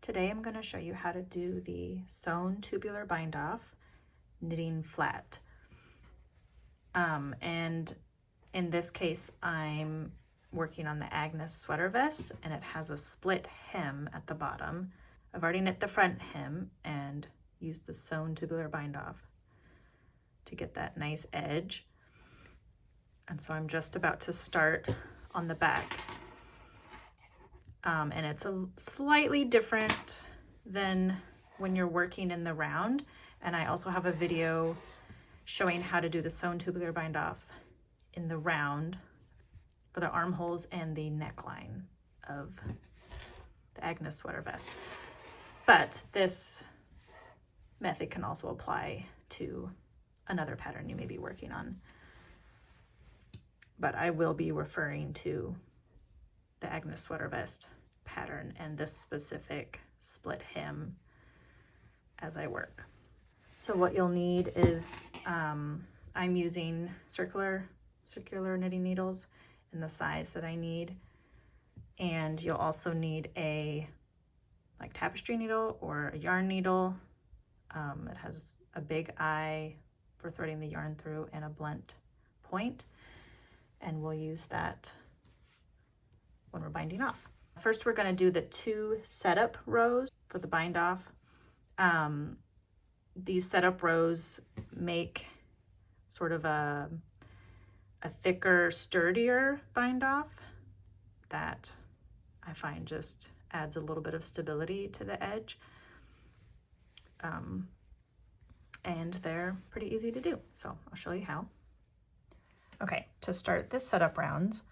Today I'm going to show you how to do the sewn tubular bind off knitting flat. And in this case I'm working on the Agnes sweater vest, and it has a split hem at the bottom. I've already knit the front hem and used the sewn tubular bind off to get that nice edge. And so I'm just about to start on the back. And it's a slightly different than when you're working in the round. And I also have a video showing how to do the sewn tubular bind off in the round for the armholes and the neckline of the Agnes sweater vest. But this method can also apply to another pattern you may be working on. But I will be referring to the Agnes sweater vest pattern and this specific split hem as I work. So what you'll need is, I'm using circular knitting needles in the size that I need. And you'll also need a tapestry needle or a yarn needle. It has a big eye for threading the yarn through and a blunt point. And we'll use that when we're binding off. First, we're going to do the 2 setup rows for the bind off. These setup rows make sort of a thicker, sturdier bind off that I find just adds a little bit of stability to the edge. And they're pretty easy to do, so I'll show you how. Okay, to start this setup rounds,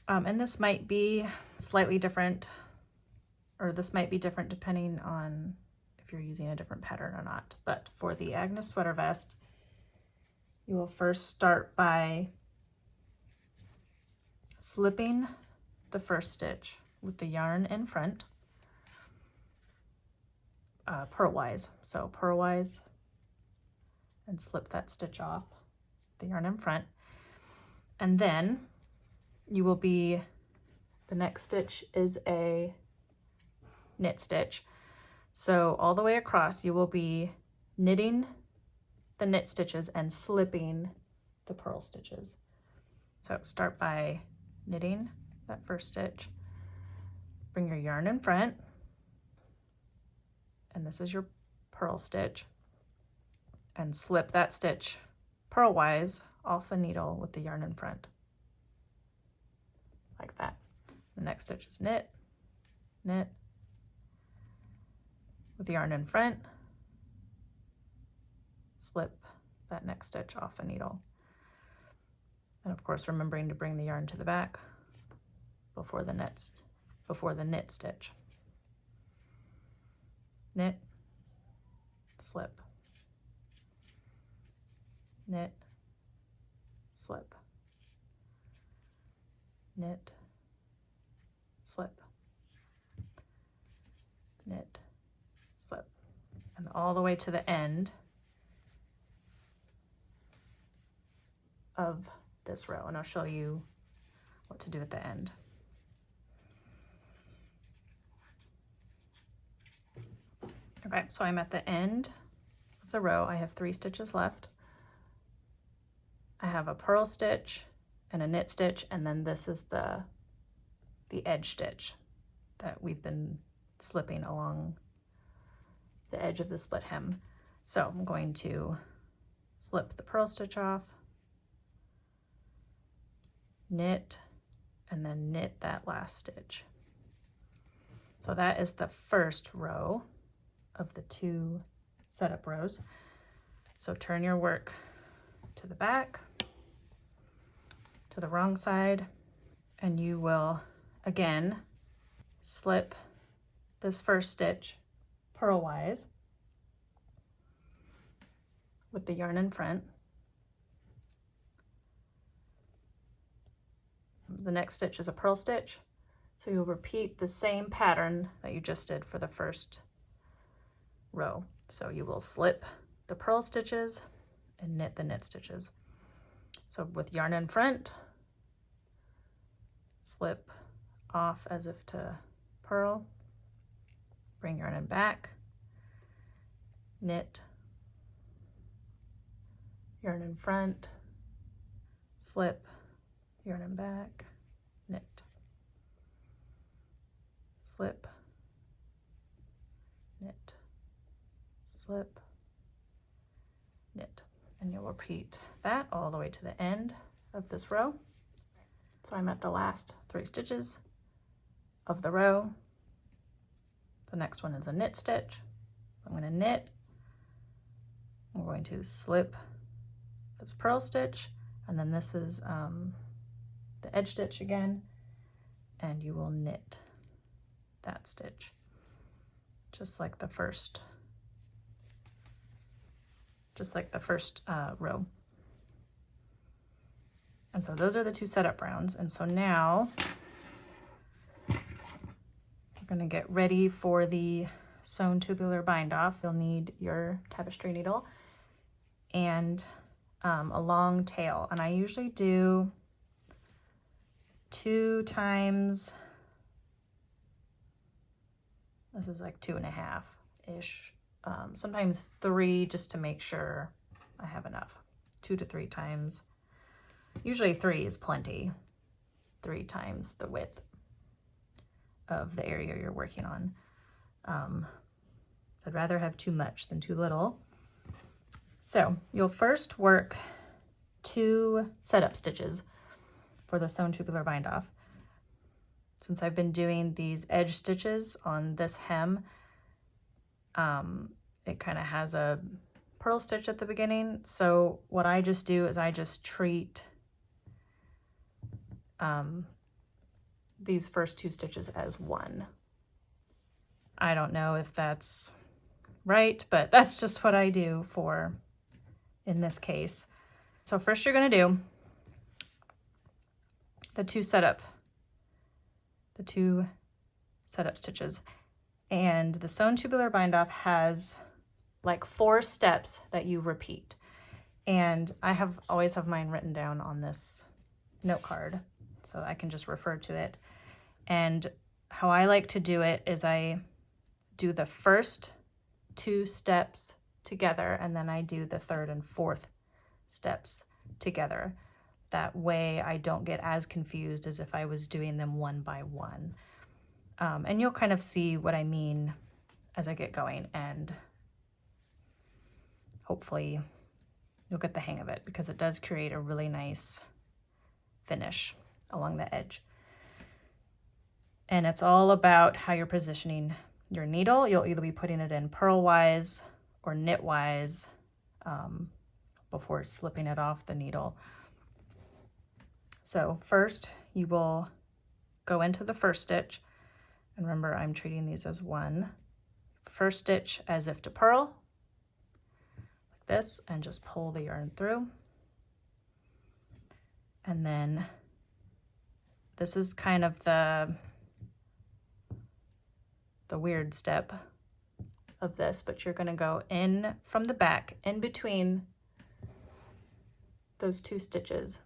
and this might be slightly different, or this might be different depending on if you're using a different pattern or not. But for the Agnes sweater vest, you will first start by slipping the first stitch with the yarn in front, purlwise. So purlwise, and slip that stitch off the yarn in front. And then you will be, the next stitch is a knit stitch. So all the way across you will be knitting the knit stitches and slipping the purl stitches. So start by knitting that first stitch, bring your yarn in front, and this is your purl stitch, and slip that stitch purlwise off the needle with the yarn in front, like that. The next stitch is knit, knit, with the yarn in front, slip that next stitch off the needle. And of course, remembering to bring the yarn to the back before the knit stitch. Knit, slip, knit, slip, knit, slip, knit, slip, and all the way to the end of this row, and I'll show you what to do at the end. Okay, so I'm at the end of the row. I have 3 stitches left. I have a purl stitch and a knit stitch, and then this is the edge stitch that we've been slipping along the edge of the split hem. So I'm going to slip the purl stitch off, knit, and then knit that last stitch. So that is the first row of the 2 setup rows. So turn your work to the back, to the wrong side, and you will again slip this first stitch purlwise with the yarn in front. The next stitch is a purl stitch, so you'll repeat the same pattern that you just did for the first row. So you will slip the purl stitches and knit the knit stitches. So with yarn in front, slip off as if to purl, bring yarn in back, knit, yarn in front, slip, yarn in back, knit, slip, knit, slip, knit. And you'll repeat that all the way to the end of this row. So I'm at the last 3 stitches of the row. The next one is a knit stitch. I'm going to knit. I'm going to slip this purl stitch, and then this is the edge stitch again, and you will knit that stitch just like the first row. And so those are the 2 setup rounds. And so now we're going to get ready for the sewn tubular bind off. You'll need your tapestry needle and a long tail. And I usually do 2 times, this is like 2.5-ish, sometimes 3, just to make sure I have enough. 2 to 3 times. Usually 3 is plenty. 3 times the width of the area you're working on. I'd rather have too much than too little. So you'll first work 2 setup stitches for the sewn tubular bind off. Since I've been doing these edge stitches on this hem, it kind of has a purl stitch at the beginning. So what I just do is I just treat these first 2 stitches as one. I don't know if that's right, but that's just what I do for in this case. So first you're going to do the 2 setup stitches, and the sewn tubular bind off has like 4 steps that you repeat, and I always have mine written down on this note card so I can just refer to it. And how I like to do it is I do the first 2 steps together, and then I do the 3rd and 4th steps together. That way I don't get as confused as if I was doing them one by one. And you'll kind of see what I mean as I get going, and hopefully you'll get the hang of it, because it does create a really nice finish along the edge. And it's all about how you're positioning your needle. You'll either be putting it in purlwise or knitwise before slipping it off the needle. So first you will go into the first stitch, and remember I'm treating these as one. First stitch as if to purl, like this, and just pull the yarn through. And then this is kind of the weird step of this, but you're going to go in from the back, in between those 2 stitches.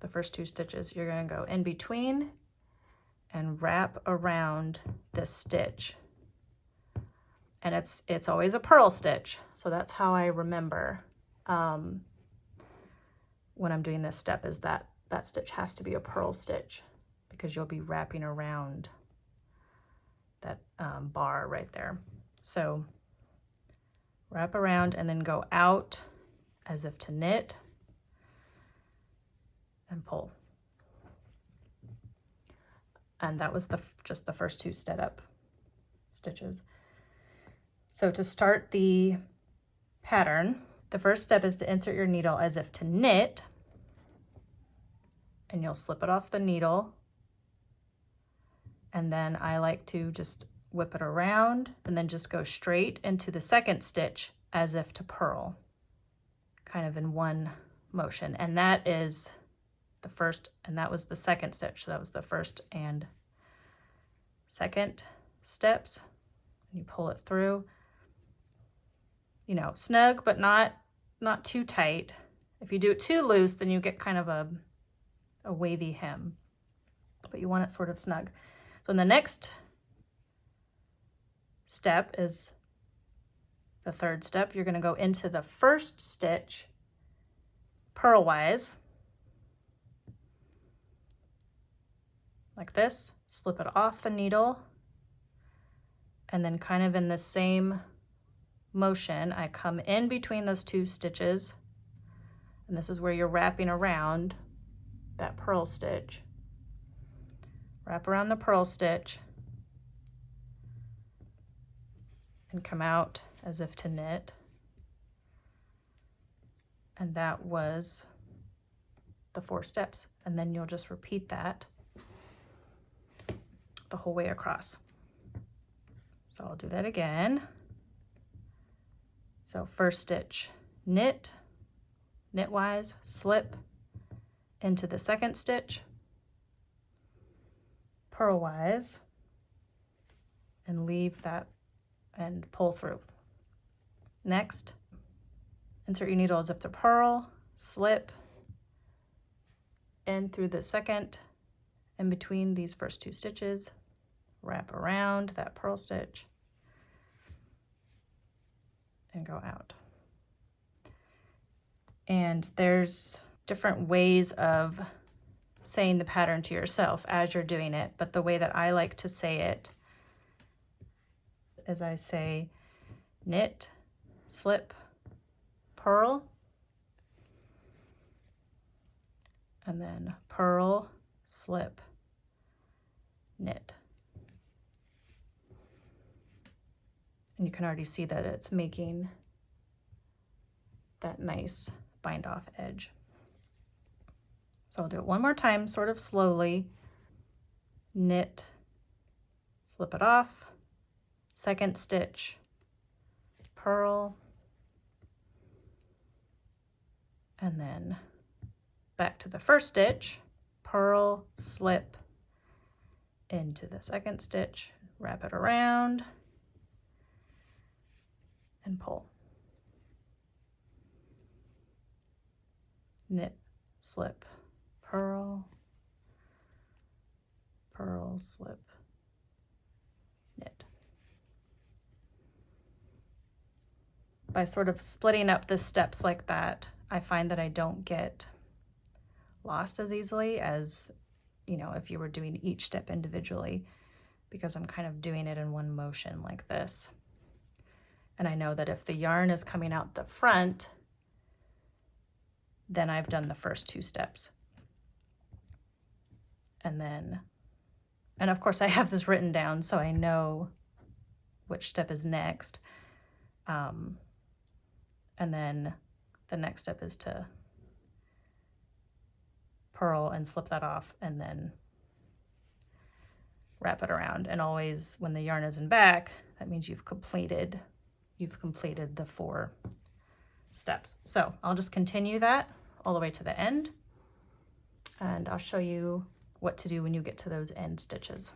The first 2 stitches, you're going to go in between and wrap around this stitch. And it's always a purl stitch, so that's how I remember when I'm doing this step, is that stitch has to be a purl stitch, because you'll be wrapping around that bar right there. So wrap around and then go out as if to knit and pull. And that was just the first 2 setup stitches. So to start the pattern, the first step is to insert your needle as if to knit, and you'll slip it off the needle. And then I like to just whip it around and then just go straight into the second stitch as if to purl, kind of in one motion. And that is the first, and that was the second stitch. So that was the first and second steps. You pull it through, you know, snug, but not too tight. If you do it too loose, then you get kind of a wavy hem, but you want it sort of snug. So in the next step is the third step. You're going to go into the first stitch purlwise like this, slip it off the needle, and then kind of in the same motion I come in between those two stitches, and this is where you're wrapping around that purl stitch. Wrap around the purl stitch and come out as if to knit. And that was the 4 steps. And then you'll just repeat that the whole way across. So I'll do that again. So first stitch, knit, knitwise, slip into the second stitch, purlwise, and leave that and pull through. Next, insert your needle as if to purl, slip in through the second, in between these first 2 stitches, wrap around that purl stitch, and go out. And there's different ways of saying the pattern to yourself as you're doing it, but the way that I like to say it is I say knit, slip, purl, and then purl, slip, knit. And you can already see that it's making that nice bind off edge. So I'll do it one more time, sort of slowly. Knit, slip it off, second stitch, purl, and then back to the first stitch, purl, slip into the second stitch, wrap it around, and pull. Knit, slip, purl, purl, slip, knit. By sort of splitting up the steps like that, I find that I don't get lost as easily as, you know, if you were doing each step individually, because I'm kind of doing it in one motion like this. And I know that if the yarn is coming out the front, then I've done the first 2 steps. And then, and of course I have this written down so I know which step is next. And then the next step is to purl and slip that off and then wrap it around. And always when the yarn is in back, that means you've completed the 4 steps. So I'll just continue that all the way to the end, and I'll show you what to do when you get to those end stitches.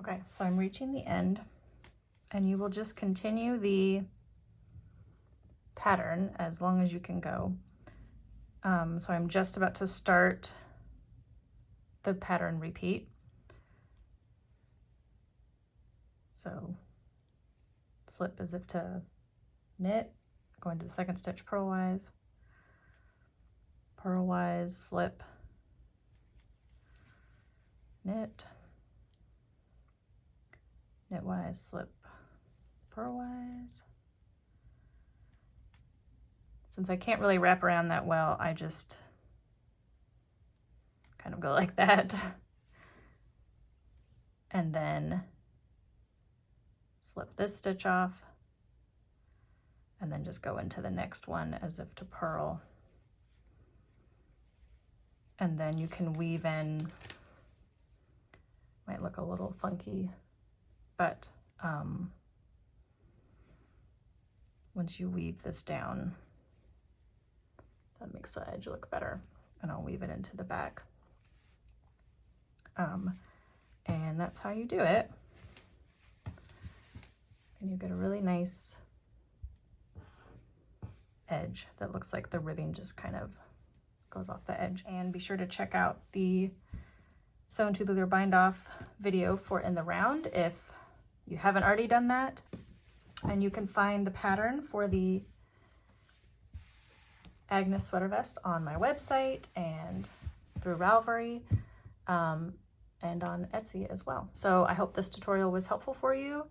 Okay, so I'm reaching the end, and you will just continue the pattern as long as you can go. So I'm just about to start the pattern repeat. So slip as if to knit, go into the second stitch purlwise, purlwise, slip, knit, knitwise, slip, purlwise. Since I can't really wrap around that well, I just kind of go like that. And then slip this stitch off, and then just go into the next one as if to purl. And then you can weave in, might look a little funky, but once you weave this down, that makes the edge look better. and I'll weave it into the back. And that's how you do it. And you get a really nice edge that looks like the ribbing just kind of goes off the edge. And be sure to check out the Sewn Tubular bind off video for In the Round if you haven't already done that. And you can find the pattern for the Agnes sweater vest on my website and through Ravelry, and on Etsy as well. So I hope this tutorial was helpful for you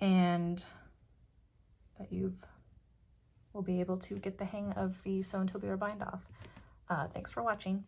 and that you will be able to get the hang of the Sewn Tubular bind off. Thanks for watching.